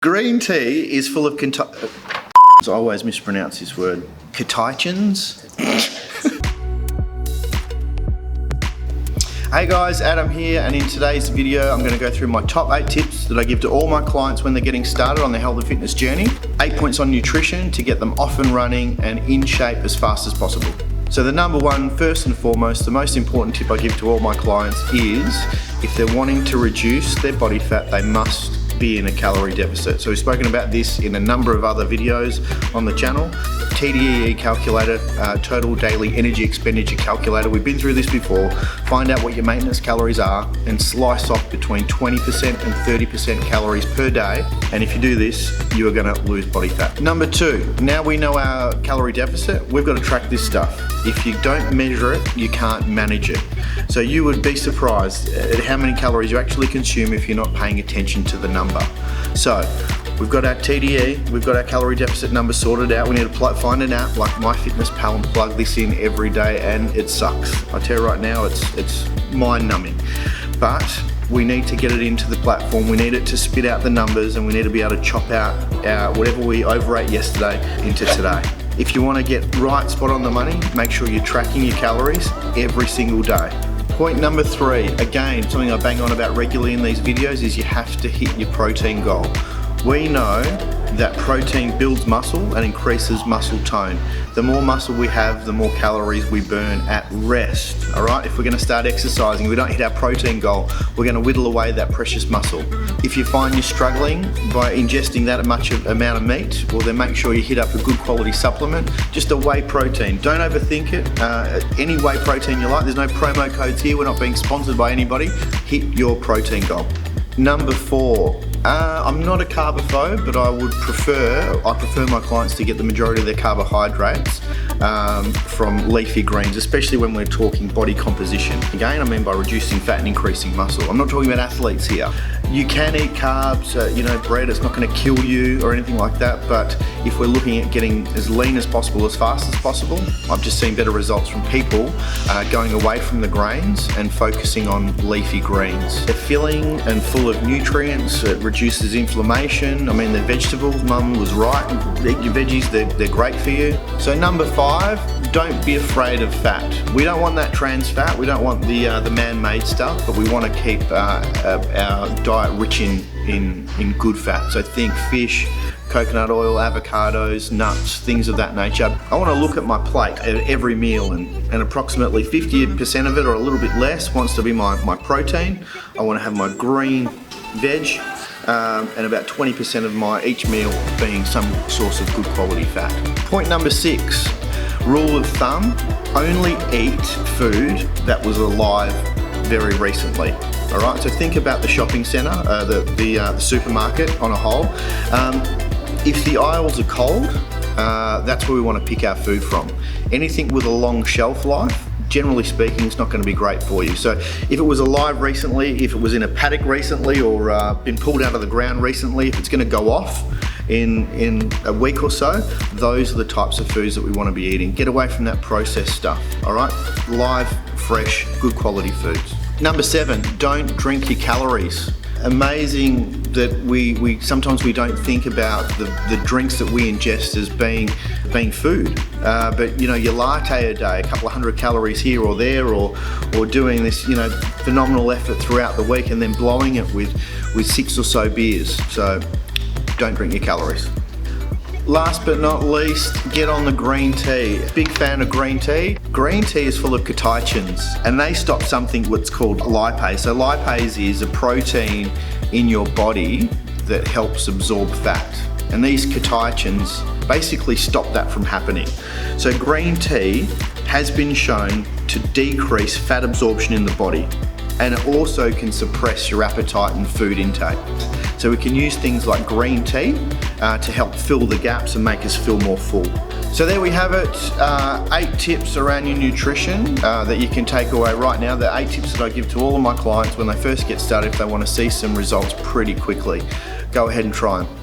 Green tea is full of I always mispronounce this word. Catechins. Hey guys, Adam here, and in today's video I'm going to go through my top 8 tips that I give to all my clients when they're getting started on their health and fitness journey. 8 points on nutrition to get them off and running and in shape as fast as possible. So the number one, first and foremost, the most important tip I give to all my clients is if they're wanting to reduce their body fat, they must be in a calorie deficit. So we've spoken about this in a number of other videos on the channel. TDEE calculator, total daily energy expenditure calculator. We've been through this before. Find out what your maintenance calories are and slice off between 20% and 30% calories per day. And if you do this, you are gonna lose body fat. Number 2, now we know our calorie deficit, we've got to track this stuff. If you don't measure it, you can't manage it. So you would be surprised at how many calories you actually consume if you're not paying attention to the number. So we've got our TDE, we've got our calorie deficit number sorted out. We need to find an app like MyFitnessPal and plug this in every day, and it sucks. I tell you right now, it's mind-numbing. But we need to get it into the platform. We need it to spit out the numbers, and we need to be able to chop out whatever we overate yesterday into today. If you want to get right spot on the money, make sure you're tracking your calories every single day. Point number 3, again, something I bang on about regularly in these videos, is you have to hit your protein goal. We know that protein builds muscle and increases muscle tone. The more muscle we have, the more calories we burn at rest, all right? If we're gonna start exercising, we don't hit our protein goal, we're gonna whittle away that precious muscle. If you find you're struggling by ingesting that much amount of meat, well then make sure you hit up a good quality supplement, just a whey protein. Don't overthink it. Any whey protein you like, there's no promo codes here, we're not being sponsored by anybody. Hit your protein goal. Number 4, I'm not a carbophobe, but I prefer my clients to get the majority of their carbohydrates from leafy greens, especially when we're talking body composition. Again, I mean by reducing fat and increasing muscle. I'm not talking about athletes here. You can eat carbs, bread, it's not going to kill you or anything like that, but if we're looking at getting as lean as possible, as fast as possible, I've just seen better results from people going away from the grains and focusing on leafy greens. They're filling and full of nutrients, it reduces inflammation. I mean, the vegetables, Mum was right, eat your veggies, they're great for you. So number 5, don't be afraid of fat. We don't want that trans fat, we don't want the man-made stuff, but we want to keep our diet rich in good fat. So think fish, coconut oil, avocados, nuts, things of that nature. I want to look at my plate at every meal, and approximately 50% of it or a little bit less wants to be my protein. I want to have my green veg, and about 20% of each meal being some source of good quality fat. Point number 6, rule of thumb, only eat food that was alive very recently. All right, so think about the shopping centre, the supermarket on a whole. If the aisles are cold, that's where we want to pick our food from. Anything with a long shelf life, generally speaking, it's not going to be great for you. So if it was alive recently, if it was in a paddock recently, or been pulled out of the ground recently, if it's going to go off in a week or so, those are the types of foods that we want to be eating. Get away from that processed stuff, all right? Live, fresh, good quality foods. Number 7, don't drink your calories. Amazing that we sometimes we don't think about the drinks that we ingest as being food, but your latte a day, a couple of 100 calories here or there, or doing this phenomenal effort throughout the week and then blowing it with 6 or so beers. So don't drink your calories. Last but not least, get on the green tea. Big fan of green tea. Green tea is full of catechins, and they stop something what's called lipase. So lipase is a protein in your body that helps absorb fat. And these catechins basically stop that from happening. So green tea has been shown to decrease fat absorption in the body, and it also can suppress your appetite and food intake. So we can use things like green tea to help fill the gaps and make us feel more full. So there we have it, 8 tips around your nutrition that you can take away right now. The 8 tips that I give to all of my clients when they first get started if they want to see some results pretty quickly. Go ahead and try them.